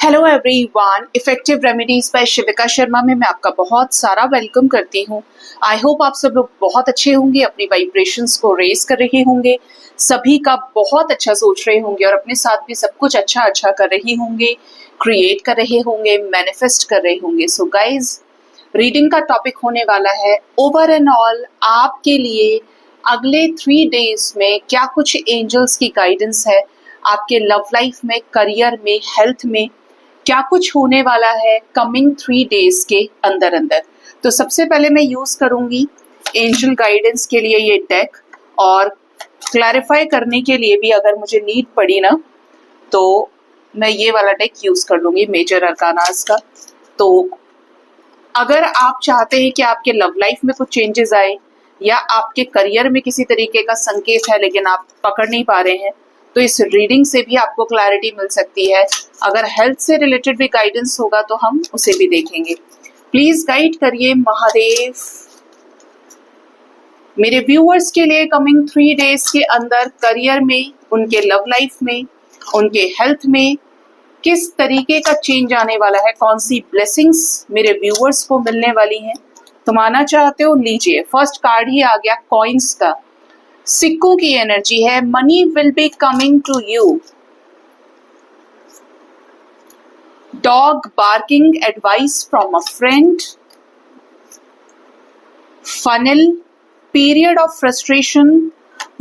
Hello everyone, effective remedies by Shivika Sharma में मैं आपका बहुत सारा वेलकम करती हूँ। आई होप आप सब लोग बहुत अच्छे होंगे, अपनी वाइब्रेशंस को रेज कर रहे होंगे, सभी का बहुत अच्छा सोच रहे होंगे और अपने साथ भी सब कुछ अच्छा अच्छा कर रही होंगे, क्रिएट कर रहे होंगे, मैनिफेस्ट कर रहे होंगे। सो गाइज, रीडिंग का टॉपिक होने वाला है ओवर एंड ऑल आपके लिए अगले 3 डेज में क्या कुछ एंजल्स की गाइडेंस है, आपके लव लाइफ में, करियर में, हेल्थ में क्या कुछ होने वाला है कमिंग 3 डेज के अंदर अंदर। तो सबसे पहले मैं यूज करूंगी एंजल गाइडेंस के लिए ये डेक, और क्लैरिफाई करने के लिए भी अगर मुझे नीड पड़ी ना तो मैं ये वाला डेक यूज कर लूंगी, मेजर अरकानास का। तो अगर आप चाहते हैं कि आपके लव लाइफ में कुछ चेंजेस आए या आपके करियर में किसी तरीके का संकेत है लेकिन आप पकड़ नहीं पा रहे हैं, तो इस रीडिंग से भी आपको क्लैरिटी मिल सकती है। अगर हेल्थ से रिलेटेड भी गाइडेंस होगा तो हम उसे भी देखेंगे। प्लीज गाइड करिए महादेव मेरे व्यूअर्स के लिए कमिंग 3 डेज के अंदर करियर में, उनके लव लाइफ में, उनके हेल्थ में किस तरीके का चेंज आने वाला है, कौन सी ब्लेसिंग्स मेरे व्यूअर्स को मिलने वाली हैं। तो माना चाहते हो, लीजिए। फर्स्ट कार्ड ही आ गया कॉइन्स का, सिक्कों की एनर्जी है। Money will be coming to you. Dog barking, advice from a friend. Funnel, period of frustration,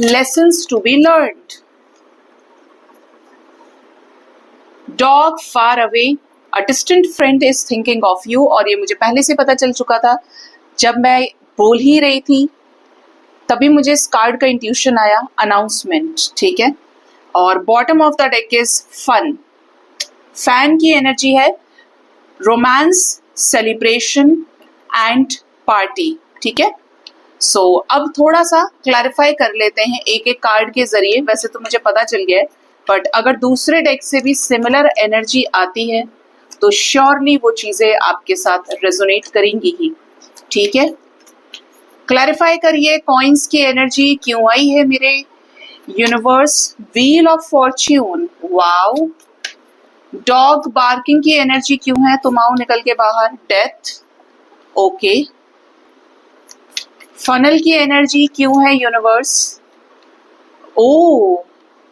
lessons to be learned. Dog far away, a distant friend is thinking of you. और ये मुझे पहले से पता चल चुका था, जब मैं बोल ही रही थी तभी मुझे इस कार्ड का इंट्यूशन आया, अनाउंसमेंट। ठीक है। और bottom of the deck is fun, fan की एनर्जी है। Romance, celebration and party. ठीक है। सो अब थोड़ा सा क्लैरिफाई कर लेते हैं एक एक कार्ड के जरिए। वैसे तो मुझे पता चल गया है, बट अगर दूसरे डेक से भी सिमिलर एनर्जी आती है तो श्योरली वो चीजें आपके साथ रेजोनेट करेंगी ही। ठीक है। क्लैरिफाई करिए कॉइन्स की एनर्जी क्यों आई है मेरे universe. Wheel of Fortune, wow. Dog barking की एनर्जी क्यों है, तुम आओ निकल के बाहर। Death, okay. फनल की एनर्जी क्यों है यूनिवर्स। ओ,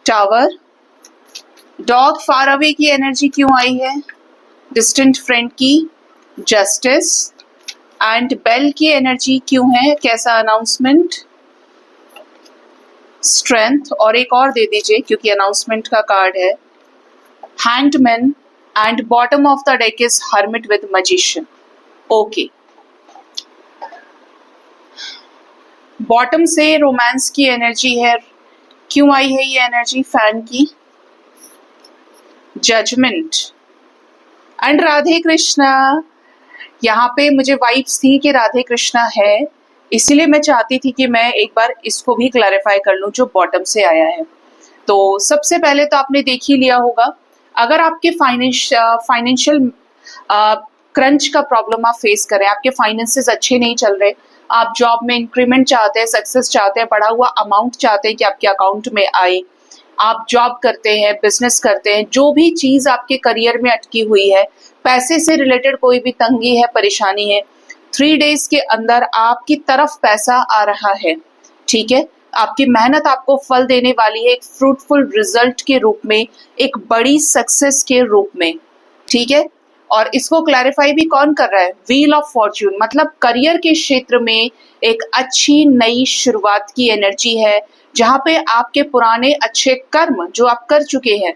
टावर। डॉग फार अवे की एनर्जी क्यों आई है, डिस्टेंट फ्रेंड की। जस्टिस एंड बेल की एनर्जी क्यों है, कैसा अनाउंसमेंट। स्ट्रेंथ, और एक और दे दीजिए क्योंकि अनाउंसमेंट का कार्ड है। Hangman and bottom of the deck is hermit with magician. Okay. Bottom से रोमांस की एनर्जी है, क्यों आई है ये एनर्जी फैन की। Judgement and Radhe Krishna. यहाँ पे मुझे वाइब्स थी कि राधे कृष्णा है, इसीलिए मैं चाहती थी कि मैं एक बार इसको भी क्लैरिफाई कर लूं जो बॉटम से आया है। तो सबसे पहले तो आपने देख ही लिया होगा, अगर आपके फाइनेंशियल क्रंच का प्रॉब्लम आप फेस करें, आपके फाइनेंसेस अच्छे नहीं चल रहे, आप जॉब में इंक्रीमेंट चाहते हैं, सक्सेस चाहते हैं, बढ़ा हुआ अमाउंट चाहते हैं कि आपके अकाउंट में आए, आप जॉब करते हैं, बिजनेस करते हैं, जो भी चीज आपके करियर में अटकी हुई है, पैसे से रिलेटेड कोई भी तंगी है, परेशानी है, 3 डेज के अंदर आपकी तरफ पैसा आ रहा है। ठीक है। आपकी मेहनत आपको फल देने वाली है, एक फ्रूटफुल रिजल्ट के रूप में, एक बड़ी सक्सेस के रूप में। ठीक है। और इसको क्लैरिफाई भी कौन कर रहा है, व्हील ऑफ फॉर्च्यून, मतलब करियर के क्षेत्र में एक अच्छी नई शुरुआत की एनर्जी है, जहां पे आपके पुराने अच्छे कर्म जो आप कर चुके हैं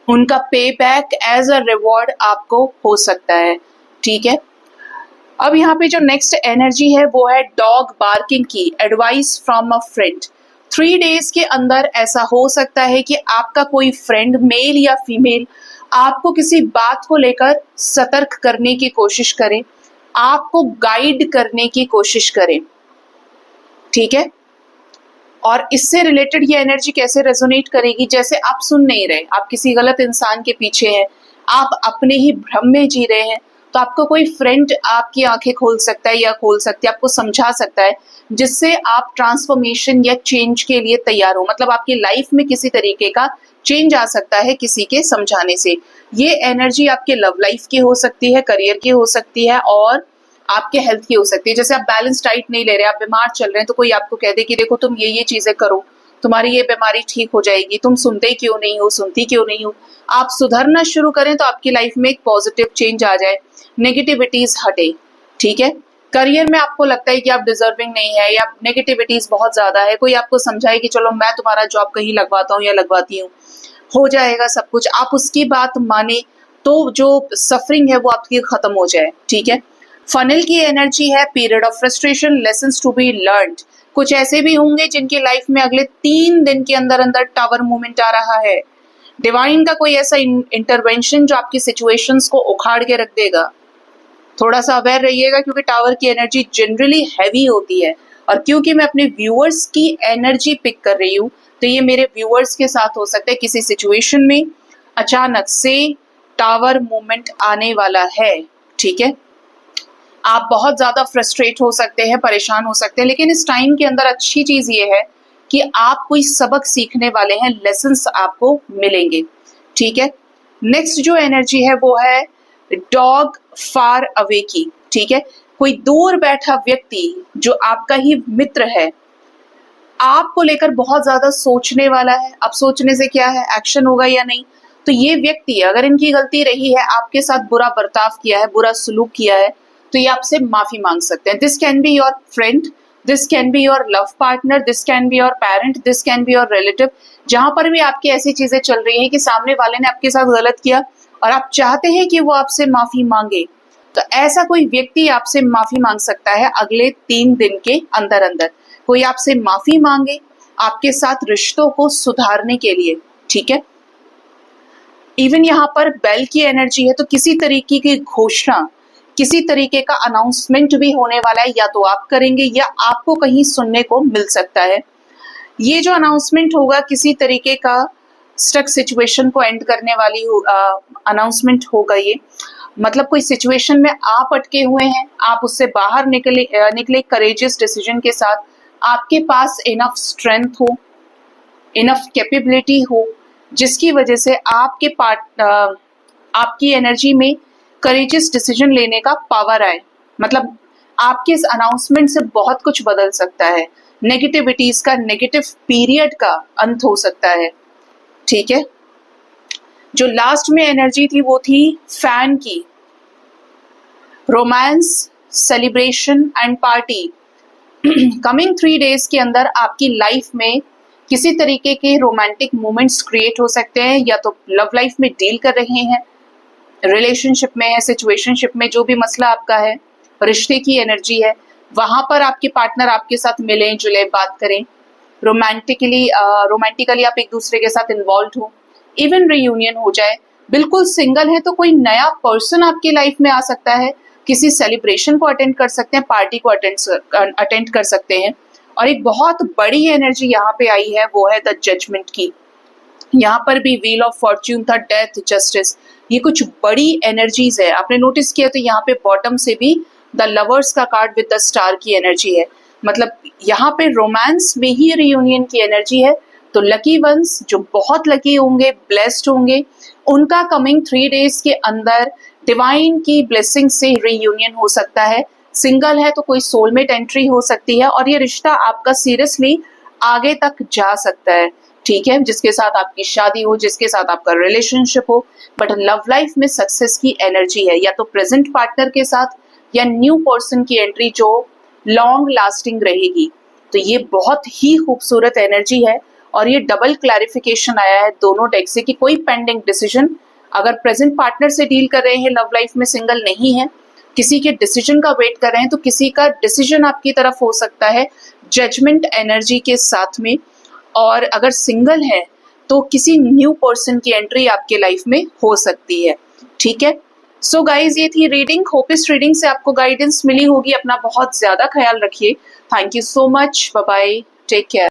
उनका पे बैक एज अ रिवॉर्ड आपको हो सकता है। ठीक है। अब यहाँ पे जो नेक्स्ट एनर्जी है वो है डॉग बार्किंग की, advice from a friend. 3 days के अंदर ऐसा हो सकता है कि आपका कोई फ्रेंड, मेल या फीमेल, आपको किसी बात को लेकर सतर्क करने की कोशिश करे, आपको गाइड करने की कोशिश करे। ठीक है। और इससे रिलेटेड ये एनर्जी कैसे रेजोनेट करेगी, जैसे आप सुन नहीं रहे, आप किसी गलत इंसान के पीछे हैं, आप अपने ही भ्रम में जी रहे हैं, तो आपको कोई फ्रेंड आपकी आंखें खोल सकता है या खोल सकती है, आपको समझा सकता है, जिससे आप ट्रांसफॉर्मेशन या चेंज के लिए तैयार हो। मतलब आपकी लाइफ में किसी तरीके का चेंज आ सकता है किसी के समझाने से। ये एनर्जी आपके लव लाइफ की हो सकती है, करियर की हो सकती है और आपके हेल्थ की हो सकती है। जैसे आप बैलेंस डाइट नहीं ले रहे, आप बीमार चल रहे हैं, तो कोई आपको कह दे कि देखो तुम ये चीजें करो, तुम्हारी ये बीमारी ठीक हो जाएगी, तुम सुनते क्यों नहीं हो, सुनती क्यों नहीं हो। आप सुधरना शुरू करें तो आपकी लाइफ में एक पॉजिटिव चेंज आ जाए, नेगेटिविटीज हटे। ठीक है, करियर में आपको लगता है कि आप डिजर्विंग नहीं है या नेगेटिविटीज बहुत ज्यादा है, कोई आपको समझाए कि चलो मैं तुम्हारा जॉब कहीं लगवाता हूँ या लगवाती हूँ, हो जाएगा सब कुछ, आप उसकी बात माने तो जो सफरिंग है वो आपकी खत्म हो जाए। ठीक है, फनल की एनर्जी है period of frustration, lessons to be learned. कुछ ऐसे भी होंगे जिनकी लाइफ में अगले 3 दिन के अंदर अंदर टावर मूवमेंट आ रहा है, डिवाइन का कोई ऐसा इंटरवेंशन जो आपकी सिचुएशंस को उखाड़ के रख देगा। थोड़ा सा अवेयर रहिएगा क्योंकि टावर की एनर्जी जनरली हैवी होती है, और क्योंकि मैं अपने व्यूअर्स की एनर्जी पिक कर रही हूँ तो ये मेरे व्यूअर्स के साथ हो सकता है किसी सिचुएशन में अचानक से टावर मूवमेंट आने वाला है। ठीक है, आप बहुत ज्यादा फ्रस्ट्रेट हो सकते हैं, परेशान हो सकते हैं, लेकिन इस टाइम के अंदर अच्छी चीज ये है कि आप कोई सबक सीखने वाले हैं, लेसन्स आपको मिलेंगे। ठीक है, नेक्स्ट जो एनर्जी है वो है डॉग फार अवे की। ठीक है, कोई दूर बैठा व्यक्ति जो आपका ही मित्र है, आपको लेकर बहुत ज्यादा सोचने वाला है। अब सोचने से क्या है, एक्शन होगा या नहीं। तो ये व्यक्ति अगर इनकी गलती रही है, आपके साथ बुरा बर्ताव किया है, बुरा सलूक किया है, तो ये आपसे माफी मांग सकते हैं। This can be your friend, this can be your love partner, this can be your parent, this can be your relative. जहां पर भी आपकी ऐसी चीजें चल रही हैं कि सामने वाले ने आपके साथ गलत किया और आप चाहते हैं कि वो आपसे माफी मांगे, तो ऐसा कोई व्यक्ति आपसे माफी मांग सकता है अगले 3 दिन के अंदर अंदर। कोई आपसे माफी मांगे आपके साथ रिश्तों को सुधारने के लिए। ठीक है, इवन यहाँ पर बेल की एनर्जी है, तो किसी तरीके की घोषणा, किसी तरीके का अनाउंसमेंट भी होने वाला है, या तो आप करेंगे या आपको कहीं सुनने को मिल सकता है। ये जो अनाउंसमेंट होगा किसी तरीके का स्टक सिचुएशन को एंड करने वाली अनाउंसमेंट होगा। ये मतलब कोई सिचुएशन में आप अटके हुए हैं, आप उससे बाहर निकले करेजियस डिसीजन के साथ, आपके पास इनफ स्ट्रेंथ हो, इनफ कैपेबिलिटी हो, जिसकी वजह से आपकी एनर्जी में करेजियस डिसीजन लेने का पावर आए। मतलब आपके इस अनाउंसमेंट से बहुत कुछ बदल सकता है, नेगेटिविटीज का, नेगेटिव पीरियड का अंत हो सकता है। ठीक है, जो लास्ट में एनर्जी थी वो थी फैन की, romance, celebration and party. Coming 3 days के अंदर आपकी लाइफ में किसी तरीके के रोमांटिक मोमेंट्स क्रिएट हो सकते हैं, या तो लव लाइफ में डील कर रहे हैं, रिलेशनशिप में है, सिचुएशनशिप में, जो भी मसला आपका है, रिश्ते की एनर्जी है, वहां पर आपके पार्टनर आपके साथ मिलें जुले, बात करें, रोमांटिकली आप एक दूसरे के साथ इन्वॉल्व हो, इवन रियूनियन हो जाए। बिल्कुल सिंगल है तो कोई नया पर्सन आपकी लाइफ में आ सकता है, किसी सेलिब्रेशन को अटेंड कर सकते हैं, पार्टी को अटेंड कर सकते हैं। और एक बहुत बड़ी एनर्जी यहाँ पे आई है वो है द जजमेंट की। यहाँ पर भी व्हील ऑफ फॉर्च्यून था, डेथ, जस्टिस, ये कुछ बड़ी एनर्जीज है। आपने नोटिस किया तो यहाँ पे बॉटम से भी द लवर्स का कार्ड विद द स्टार की एनर्जी है। मतलब यहाँ पे रोमांस में ही रियूनियन की एनर्जी है। तो लकी वंस जो बहुत लकी होंगे, ब्लेस्ड होंगे, उनका कमिंग 3 डेज के अंदर डिवाइन की ब्लेसिंग से रियूनियन हो सकता है। सिंगल है तो कोई सोलमेट एंट्री हो सकती है और ये रिश्ता आपका सीरियसली आगे तक जा सकता है। ठीक है, जिसके साथ आपकी शादी हो, जिसके साथ आपका रिलेशनशिप हो, बट लव लाइफ में सक्सेस की एनर्जी है, या तो प्रेजेंट पार्टनर के साथ या न्यू पर्सन की एंट्री जो लॉन्ग लास्टिंग रहेगी। तो ये बहुत ही खूबसूरत एनर्जी है और ये डबल क्लैरिफिकेशन आया है दोनों डेक से कि कोई पेंडिंग डिसीजन, अगर प्रेजेंट पार्टनर से डील कर रहे हैं, लव लाइफ में सिंगल नहीं है, किसी के डिसीजन का वेट कर रहे हैं, तो किसी का डिसीजन आपकी तरफ हो सकता है जजमेंट एनर्जी के साथ में। और अगर सिंगल है तो किसी न्यू पर्सन की एंट्री आपके लाइफ में हो सकती है। ठीक है, सो गाइज ये थी रीडिंग। होप इस रीडिंग से आपको गाइडेंस मिली होगी। अपना बहुत ज्यादा ख्याल रखिए। Thank you so much, bye bye, take care.